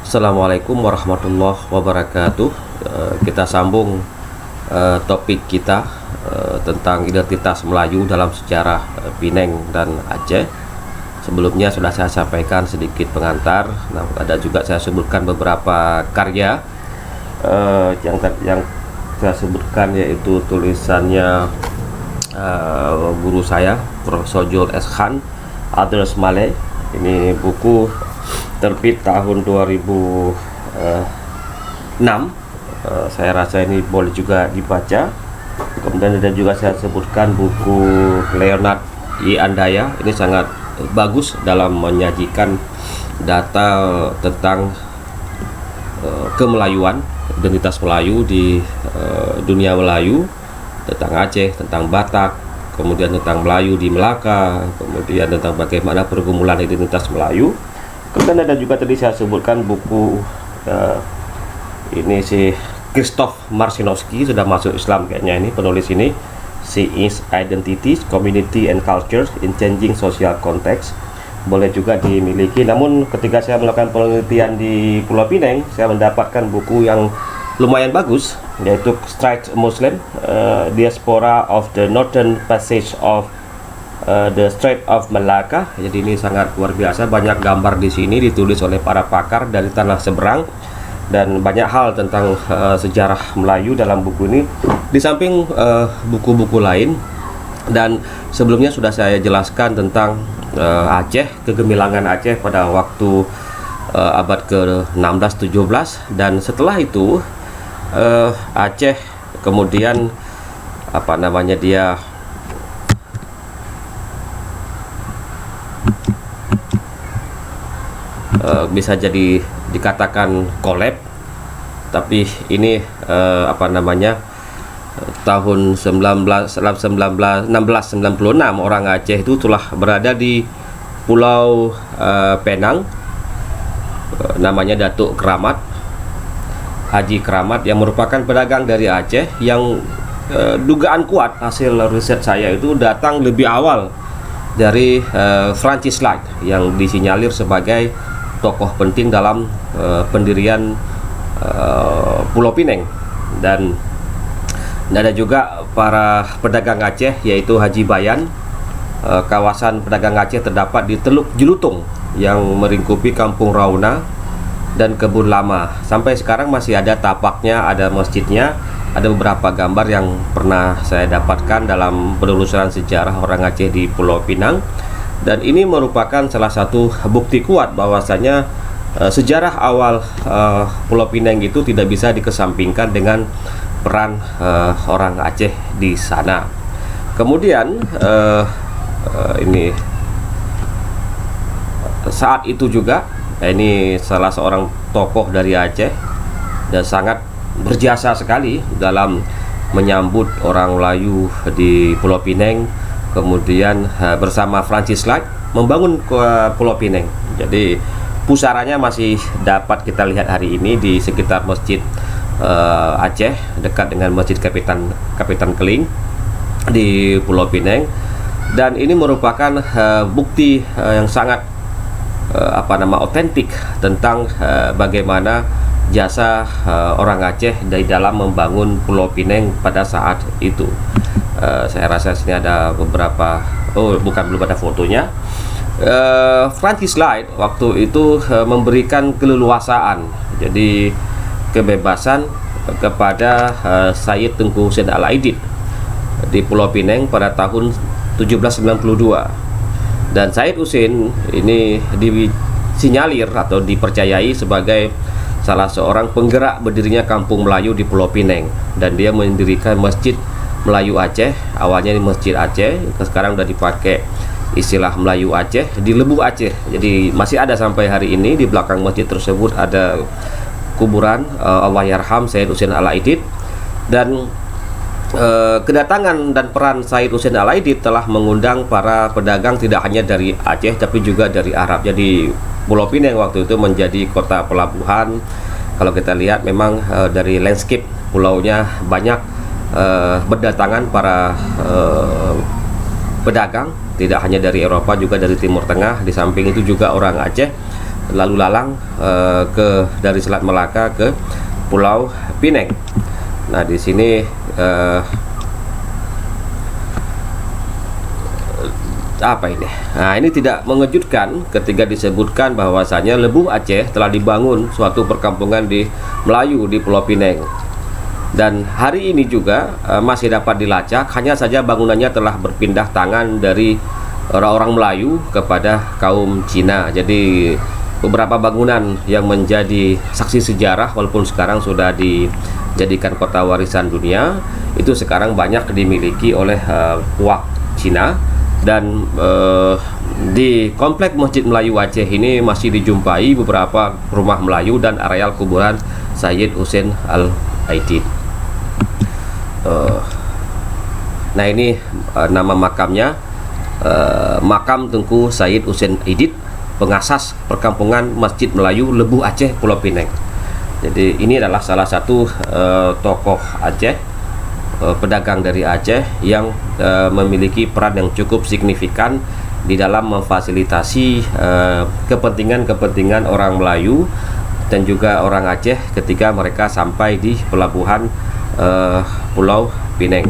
Assalamualaikum warahmatullahi wabarakatuh. Kita sambung topik kita tentang identitas Melayu dalam sejarah Pineng dan Aceh. Sebelumnya sudah saya sampaikan sedikit pengantar. Nah, ada juga saya sebutkan beberapa karya yang saya sebutkan, yaitu tulisannya guru saya Profesor Jules S. Khan, Others Malay. Ini buku terbit tahun 2006. Saya rasa ini boleh juga dibaca. Kemudian ada juga saya sebutkan buku Leonard I. Andaya. Ini sangat bagus dalam menyajikan data tentang kemelayuan, identitas Melayu di dunia Melayu, tentang Aceh, tentang Batak, kemudian tentang Melayu di Melaka, kemudian tentang bagaimana pergumulan identitas Melayu. Kemudian ada juga tadi saya sebutkan buku ini si Krzysztof Marcinowski, sudah masuk Islam kayaknya ini penulis ini, She is Identities, Community and Culture in Changing Social Context. Boleh juga dimiliki. Namun ketika saya melakukan penelitian di Pulau Pineng, saya mendapatkan buku yang lumayan bagus, yaitu Strait Muslim, Diaspora of the Northern Passage of the Strait of Malacca. Jadi ini sangat luar biasa, banyak gambar di sini ditulis oleh para pakar dari tanah seberang, dan banyak hal tentang sejarah Melayu dalam buku ini, di samping buku-buku lain. Dan sebelumnya sudah saya jelaskan tentang Aceh, kegemilangan Aceh pada waktu abad ke-16-17, dan setelah itu Aceh kemudian dia bisa jadi dikatakan kolab. Tapi ini tahun 1696 orang Aceh itu telah berada di Pulau Penang, namanya Datuk Keramat, Haji Keramat, yang merupakan pedagang dari Aceh yang dugaan kuat hasil riset saya itu datang lebih awal dari Francis Light, yang disinyalir sebagai tokoh penting dalam pendirian Pulau Pineng. Dan ada juga para pedagang Aceh, yaitu Haji Bayan. Kawasan pedagang Aceh terdapat di Teluk Jelutung yang meringkupi Kampung Rauna dan Kebun Lama. Sampai sekarang masih ada tapaknya, ada masjidnya, ada beberapa gambar yang pernah saya dapatkan dalam penelusuran sejarah orang Aceh di Pulau Pinang. Dan ini merupakan salah satu bukti kuat bahwasanya sejarah awal Pulau Pinang itu tidak bisa dikesampingkan dengan peran orang Aceh di sana. Kemudian ini saat itu juga, ini salah seorang tokoh dari Aceh dan sangat berjasa sekali dalam menyambut orang Melayu di Pulau Pineng. Kemudian bersama Francis Light membangun Pulau Pineng. Jadi pusaranya masih dapat kita lihat hari ini di sekitar Masjid Aceh, dekat dengan Masjid Kapitan Keling di Pulau Pineng. Dan ini merupakan bukti yang sangat otentik tentang bagaimana jasa orang Aceh dari dalam membangun Pulau Pineng pada saat itu. Saya rasa sini ada beberapa, belum ada fotonya. Francis Light waktu itu memberikan keleluasaan, jadi kebebasan kepada Sayyid Tengku Husain Al-Aidid di Pulau Pineng pada tahun 1792. Dan Sayyid Husain ini disinyalir atau dipercayai sebagai salah seorang penggerak berdirinya Kampung Melayu di Pulau Pineng, dan dia mendirikan Masjid Melayu Aceh. Awalnya ini Masjid Aceh, sekarang udah dipakai istilah Melayu Aceh di Lebu Aceh. Jadi masih ada sampai hari ini. Di belakang masjid tersebut ada kuburan Allahyarham Sayyid Husain Al-Aidid. Dan kedatangan dan peran Sayyid Husain Al-Aidid telah mengundang para pedagang tidak hanya dari Aceh tapi juga dari Arab. Jadi Pulau Pineng waktu itu menjadi kota pelabuhan. Kalau kita lihat memang dari landscape pulaunya banyak berdatangan para pedagang, tidak hanya dari Eropa, juga dari Timur Tengah. Di samping itu juga orang Aceh lalu lalang dari Selat Melaka ke Pulau Pinang. Nah, di sini apa ini? Nah, ini tidak mengejutkan ketika disebutkan bahwasanya Lebuh Aceh telah dibangun suatu perkampungan di Melayu di Pulau Pinang. Dan hari ini juga masih dapat dilacak, hanya saja bangunannya telah berpindah tangan dari orang-orang Melayu kepada kaum Cina. Jadi beberapa bangunan yang menjadi saksi sejarah walaupun sekarang sudah dijadikan kota warisan dunia, itu sekarang banyak dimiliki oleh puak Cina. Dan di komplek Masjid Melayu Aceh ini masih dijumpai beberapa rumah Melayu dan areal kuburan Sayyid Husain Al-Aidid. Nah, ini nama makamnya, makam Tengku Sayyid Husain Aidid, pengasas perkampungan Masjid Melayu Lebuh Aceh Pulau Pinang. Jadi ini adalah salah satu tokoh Aceh, pedagang dari Aceh yang memiliki peran yang cukup signifikan di dalam memfasilitasi kepentingan orang Melayu dan juga orang Aceh ketika mereka sampai di pelabuhan Pulau Pinang.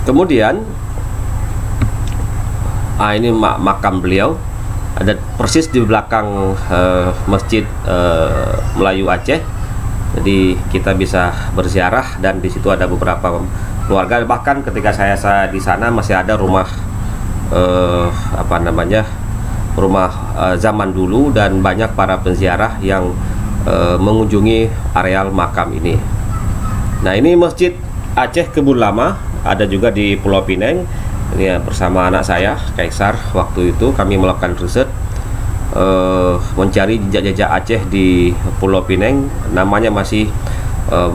Kemudian ini makam beliau ada persis di belakang Masjid Melayu Aceh. Jadi kita bisa berziarah dan di situ ada beberapa keluarga. Bahkan ketika saya di sana masih ada rumah rumah zaman dulu, dan banyak para penziarah yang mengunjungi areal makam ini. Nah, ini Masjid Aceh Kebun Lama ada juga di Pulau Pinang. Ini bersama anak saya Kaisar. Waktu itu kami melakukan riset mencari jejak-jejak Aceh di Pulau Pinang. Namanya masih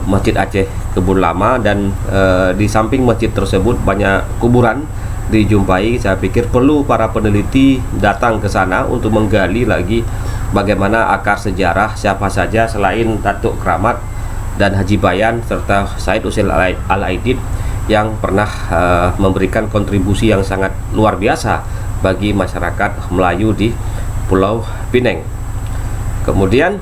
Masjid Aceh Kebun Lama, dan di samping masjid tersebut banyak kuburan dijumpai. Saya pikir perlu para peneliti datang ke sana untuk menggali lagi bagaimana akar sejarah siapa saja selain Datuk Kramat dan Haji Bayan serta Said Husain Al-Aidid yang pernah memberikan kontribusi yang sangat luar biasa bagi masyarakat Melayu di Pulau Pinang. Kemudian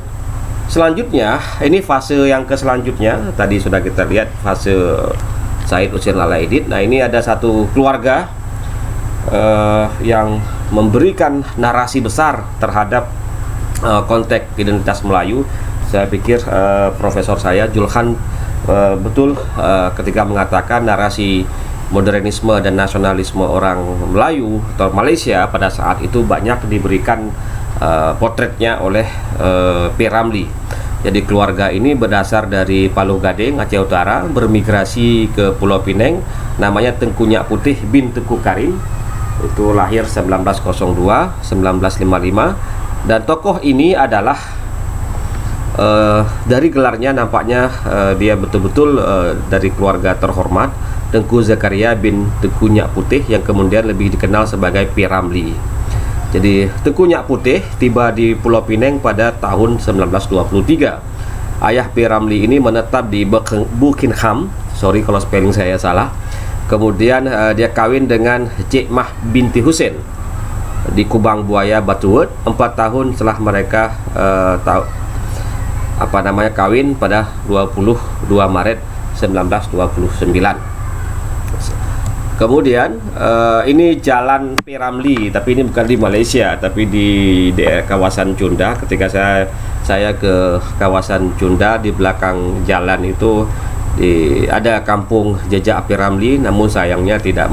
selanjutnya, ini fase yang selanjutnya tadi sudah kita lihat fase Said Husain Al-Aidid. Nah, ini ada satu keluarga yang memberikan narasi besar terhadap konteks identitas Melayu. Saya pikir profesor saya Julhan betul ketika mengatakan narasi modernisme dan nasionalisme orang Melayu atau Malaysia pada saat itu banyak diberikan potretnya oleh P. Ramlee. Jadi keluarga ini berdasar dari Paluh Gading, Aceh Utara, bermigrasi ke Pulau Pinang. Namanya Tengku Nyak Putih bin Tengku Karim. Itu lahir 1902, 1955. Dan tokoh ini adalah dari gelarnya nampaknya dia betul-betul dari keluarga terhormat, Tengku Zakaria bin Tengku Nyak Putih, yang kemudian lebih dikenal sebagai P. Ramlee. Jadi Tengku Nyak Putih tiba di Pulau Pinang pada tahun 1923. Ayah P. Ramlee ini menetap di Buckingham, sorry kalau spelling saya salah. Kemudian dia kawin dengan Cik Mah binti Husain di Kubang Buaya, Batuwet 4 tahun setelah mereka kawin pada 22 Maret 1929. Kemudian ini jalan P. Ramlee, tapi ini bukan di Malaysia, tapi di daerah kawasan Cunda. Ketika saya ke kawasan Cunda, di belakang jalan itu ada kampung jejak P. Ramlee, namun sayangnya tidak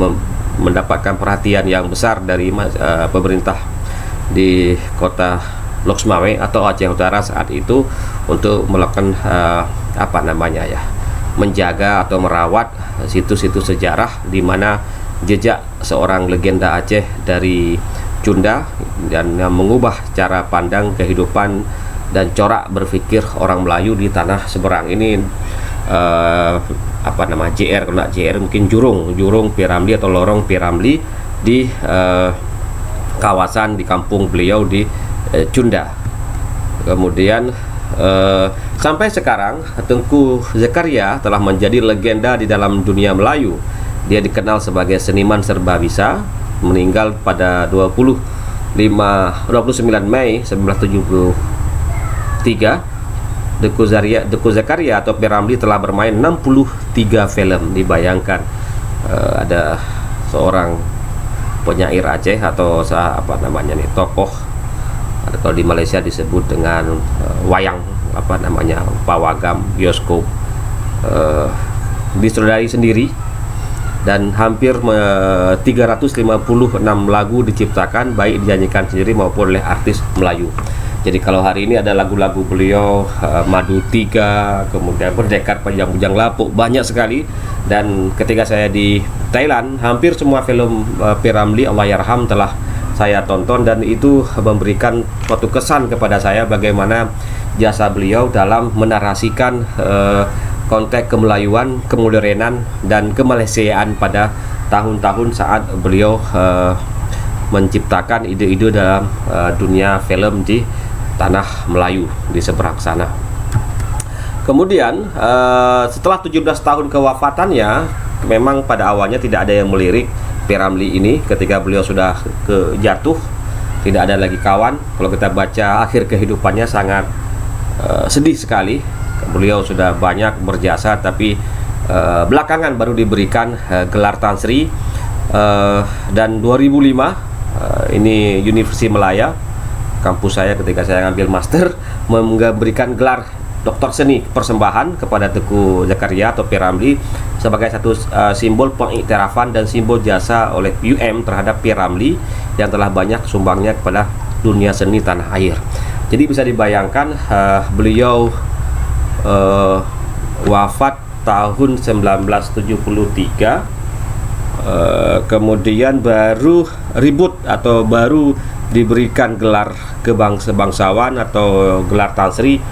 mendapatkan perhatian yang besar dari pemerintah di kota Lok Semawe atau Aceh Utara saat itu untuk melakukan menjaga atau merawat situs-situs sejarah di mana jejak seorang legenda Aceh dari Cunda dan mengubah cara pandang kehidupan dan corak berpikir orang Melayu di tanah seberang ini. JR, kalau nggak JR mungkin Jurung P. Ramlee atau Lorong P. Ramlee di kawasan di kampung beliau di Cunda. Kemudian sampai sekarang Tengku Zakaria telah menjadi legenda di dalam dunia Melayu. Dia dikenal sebagai seniman serba bisa, meninggal pada 20 29 Mei 1973, Teuku Zakaria atau P. Ramlee telah bermain 63 film. Dibayangkan ada seorang penyair Aceh atau tokoh, atau di Malaysia disebut dengan wayang, pawagam, bioskop, disutradari sendiri, dan hampir 356 lagu diciptakan, baik dinyanyikan sendiri maupun oleh artis Melayu. Jadi kalau hari ini ada lagu-lagu beliau, Madu 3, kemudian Pendekar Panjang Bujang Lapuk, banyak sekali. Dan ketika saya di Thailand, hampir semua film P. Ramlee Allahyarham telah saya tonton, dan itu memberikan suatu kesan kepada saya bagaimana jasa beliau dalam menarasikan konteks kemelayuan, kemodernan, dan kemalaysiaan pada tahun-tahun saat beliau menciptakan ide-ide dalam dunia film di tanah Melayu di seberang sana. Kemudian setelah 17 tahun kewafatannya, memang pada awalnya tidak ada yang melirik P. Ramlee ini ketika beliau sudah jatuh, tidak ada lagi kawan. Kalau kita baca akhir kehidupannya sangat sedih sekali. Beliau sudah banyak berjasa, tapi belakangan baru diberikan gelar Tan Sri, dan 2005 ini Universitas Malaya, kampus saya ketika saya ngambil master, memberikan gelar Doktor Seni persembahan kepada Teuku Zakaria atau P. Ramlee sebagai satu simbol pengiktirafan dan simbol jasa oleh UM terhadap P. Ramlee yang telah banyak sumbangnya kepada dunia seni tanah air. Jadi bisa dibayangkan beliau wafat tahun 1973, kemudian baru ribut atau baru diberikan gelar kebangsawan atau gelar Tan Sri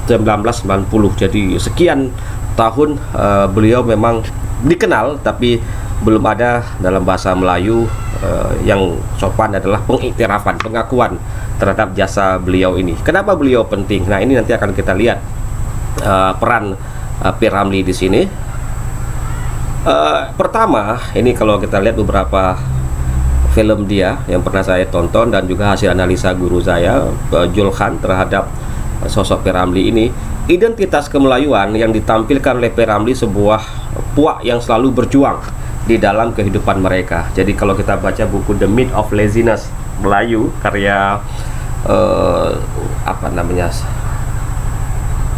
1990. Jadi sekian tahun beliau memang dikenal, tapi belum ada dalam bahasa Melayu yang sopan adalah pengiktirafan, pengakuan terhadap jasa beliau ini. Kenapa beliau penting? Nah, ini nanti akan kita lihat peran P. Ramlee di sini. Pertama, ini kalau kita lihat beberapa film dia yang pernah saya tonton dan juga hasil analisa guru saya Julkhan terhadap sosok P. Ramlee ini, identitas kemelayuan yang ditampilkan oleh P. Ramlee sebuah puak yang selalu berjuang di dalam kehidupan mereka. Jadi kalau kita baca buku The Myth of Laziness Melayu karya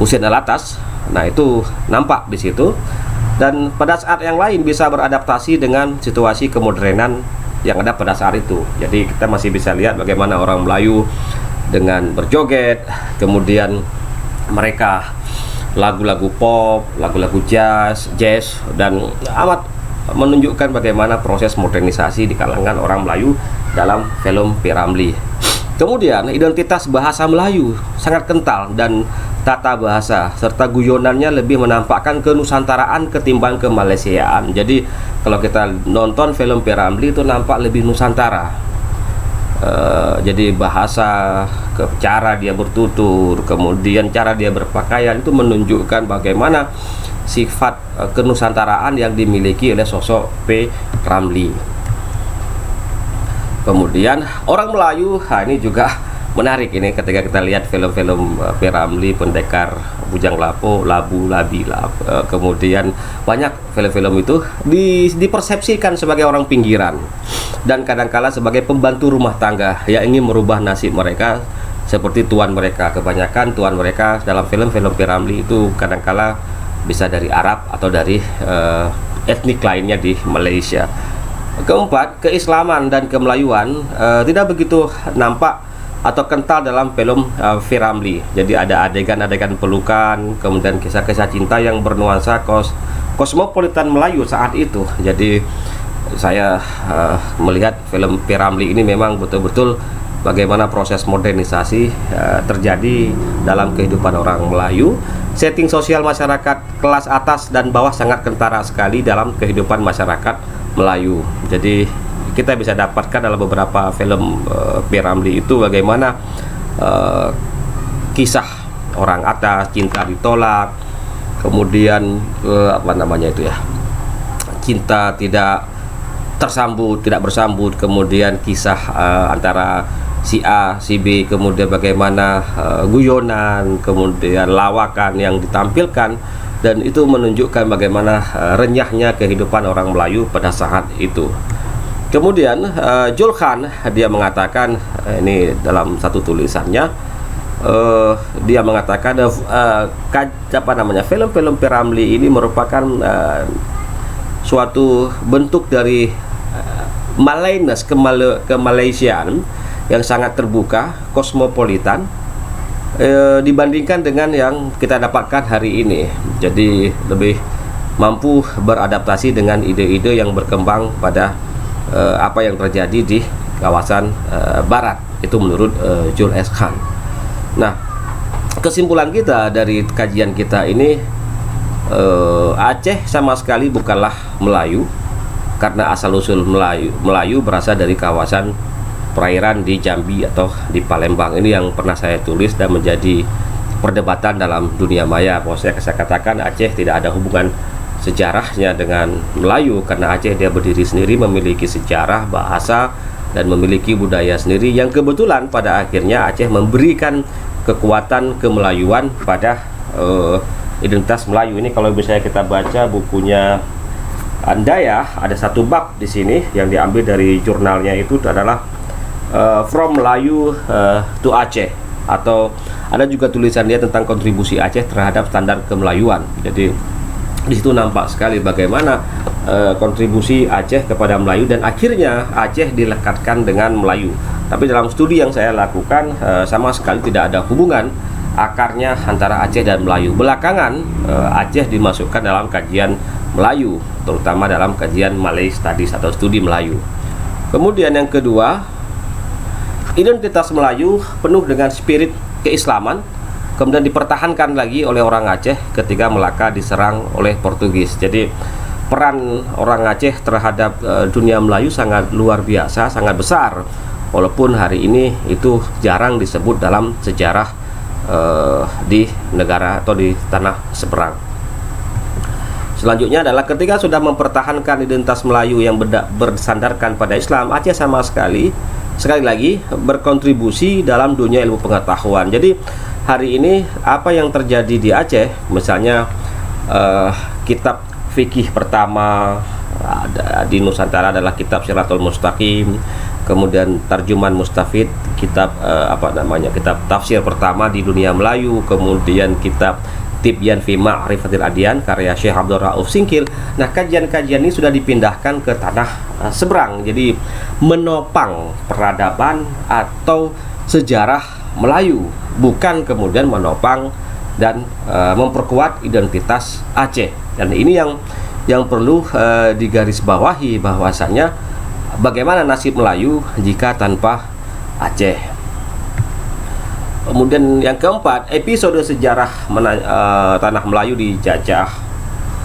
Husein Alatas, nah itu nampak di situ. Dan pada saat yang lain bisa beradaptasi dengan situasi kemodernan yang ada pada saat itu. Jadi kita masih bisa lihat bagaimana orang Melayu dengan berjoget, kemudian mereka lagu-lagu pop, lagu-lagu jazz, dan amat menunjukkan bagaimana proses modernisasi di kalangan orang Melayu dalam film P. Ramlee. Kemudian identitas bahasa Melayu sangat kental dan tata bahasa serta guyonannya lebih menampakkan kenusantaraan ketimbang kemalaysiaan. Jadi kalau kita nonton film P. Ramlee itu nampak lebih nusantara. Jadi bahasa, cara dia bertutur, kemudian cara dia berpakaian itu menunjukkan bagaimana sifat kenusantaraan yang dimiliki oleh sosok P. Ramlee. Kemudian orang Melayu, ini juga menarik ini ketika kita lihat film-film P. Ramlee, Pendekar Bujang Lapuk, Labu Labi, kemudian banyak film-film itu dipersepsikan sebagai orang pinggiran dan kadangkala sebagai pembantu rumah tangga yang ingin merubah nasib mereka seperti tuan mereka. Kebanyakan tuan mereka dalam film-film P. Ramlee itu kadangkala bisa dari Arab atau dari etnik lainnya di Malaysia. Keempat, keislaman dan kemelayuan tidak begitu nampak atau kental dalam film P. Ramlee. Jadi ada adegan-adegan pelukan, kemudian kisah-kisah cinta yang bernuansa kosmopolitan Melayu saat itu. Jadi saya melihat film P. Ramlee ini memang betul-betul bagaimana proses modernisasi terjadi dalam kehidupan orang Melayu. Setting sosial masyarakat kelas atas dan bawah sangat kentara sekali dalam kehidupan masyarakat Melayu. Jadi kita bisa dapatkan dalam beberapa film P. Ramlee itu bagaimana kisah orang atas, cinta ditolak, kemudian cinta tidak tersambut, tidak bersambut, kemudian kisah antara si A, si B, kemudian bagaimana guyonan, kemudian lawakan yang ditampilkan, dan itu menunjukkan bagaimana renyahnya kehidupan orang Melayu pada saat itu. Kemudian Julkhan dia mengatakan, ini dalam satu tulisannya, dia mengatakan film-film P. Ramlee ini merupakan suatu bentuk dari Malayness kemalaysiaan yang sangat terbuka, kosmopolitan, dibandingkan dengan yang kita dapatkan hari ini. Jadi lebih mampu beradaptasi dengan ide-ide yang berkembang pada apa yang terjadi di kawasan barat. Itu menurut Jules S. Khan. Nah, kesimpulan kita dari kajian kita ini, Aceh sama sekali bukanlah Melayu, karena asal-usul Melayu berasal dari kawasan perairan di Jambi atau di Palembang. Ini yang pernah saya tulis dan menjadi perdebatan dalam dunia maya. Maksudnya saya katakan Aceh tidak ada hubungan sejarahnya dengan Melayu, karena Aceh dia berdiri sendiri, memiliki sejarah, bahasa, dan memiliki budaya sendiri, yang kebetulan pada akhirnya Aceh memberikan kekuatan kemelayuan pada identitas Melayu. Ini kalau misalnya kita baca bukunya Andaya, ada satu bab di sini yang diambil dari jurnalnya, itu adalah From Melayu to Aceh, atau ada juga tulisan dia tentang kontribusi Aceh terhadap standar kemelayuan. Jadi di situ nampak sekali bagaimana kontribusi Aceh kepada Melayu, dan akhirnya Aceh dilekatkan dengan Melayu. Tapi dalam studi yang saya lakukan sama sekali tidak ada hubungan akarnya antara Aceh dan Melayu. Belakangan Aceh dimasukkan dalam kajian Melayu, terutama dalam kajian Malay Studies atau studi Melayu. Kemudian yang kedua, identitas Melayu penuh dengan spirit keislaman, kemudian dipertahankan lagi oleh orang Aceh ketika Melaka diserang oleh Portugis. Jadi peran orang Aceh terhadap dunia Melayu sangat luar biasa, sangat besar, walaupun hari ini itu jarang disebut dalam sejarah di negara atau di tanah seberang. Selanjutnya adalah ketika sudah mempertahankan identitas Melayu yang bersandarkan pada Islam, Aceh sama sekali lagi berkontribusi dalam dunia ilmu pengetahuan. Jadi hari ini apa yang terjadi di Aceh, misalnya kitab fikih pertama di Nusantara adalah kitab Siratul Mustaqim, kemudian Tarjuman Mustafid, kitab kitab tafsir pertama di dunia Melayu, kemudian kitab Tibyan fi Ma'rifatil Adyan karya Syekh Abdul Rauf Singkil. Nah, kajian-kajian ini sudah dipindahkan ke tanah seberang, jadi menopang peradaban atau sejarah Melayu, bukan kemudian menopang dan memperkuat identitas Aceh. Dan ini yang perlu digarisbawahi, bahwasanya bagaimana nasib Melayu jika tanpa Aceh. Kemudian yang keempat, episode sejarah tanah Melayu dijajah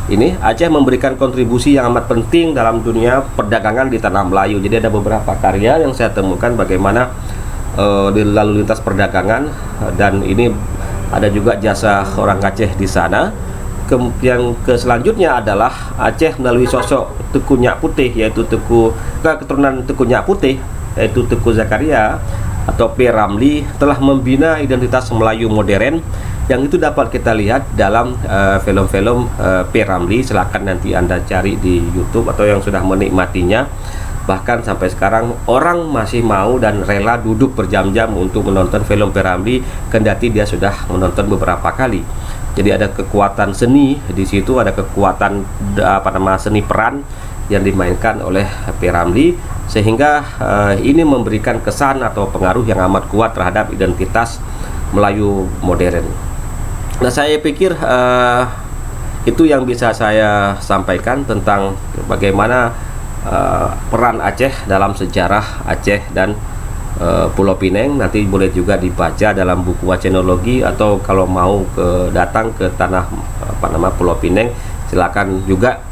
ini, Aceh memberikan kontribusi yang amat penting dalam dunia perdagangan di tanah Melayu. Jadi ada beberapa karya yang saya temukan bagaimana di lalu lintas perdagangan, dan ini ada juga jasa orang Aceh di sana. Yang selanjutnya adalah Aceh melalui sosok Teku Nyak Putih, yaitu keturunan Teku Nyak Putih, yaitu Teku Zakaria atau P. Ramlee, telah membina identitas Melayu modern, yang itu dapat kita lihat dalam film-film P. Ramlee. Silakan nanti Anda cari di YouTube atau yang sudah menikmatinya. Bahkan sampai sekarang orang masih mau dan rela duduk berjam-jam untuk menonton film P. Ramlee, kendati dia sudah menonton beberapa kali. Jadi ada kekuatan seni di situ, ada kekuatan seni peran yang dimainkan oleh P. Ramlee, sehingga ini memberikan kesan atau pengaruh yang amat kuat terhadap identitas Melayu modern. Nah, saya pikir itu yang bisa saya sampaikan tentang bagaimana peran Aceh dalam sejarah Aceh dan Pulau Pinang. Nanti boleh juga dibaca dalam buku Acenologi, atau kalau mau datang ke tanah Pulau Pinang, silakan juga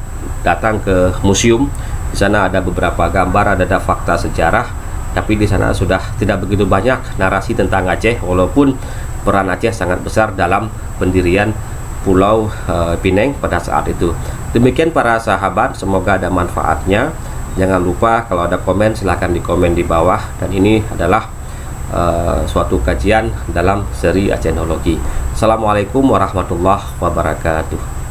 datang ke museum. Di sana ada beberapa gambar, ada fakta sejarah, tapi di sana sudah tidak begitu banyak narasi tentang Aceh, walaupun peran Aceh sangat besar dalam pendirian Pulau Pinang pada saat itu. Demikian para sahabat, semoga ada manfaatnya. Jangan lupa kalau ada komen silahkan di komen di bawah, dan ini adalah suatu kajian dalam seri Acenologi. Assalamualaikum warahmatullahi wabarakatuh.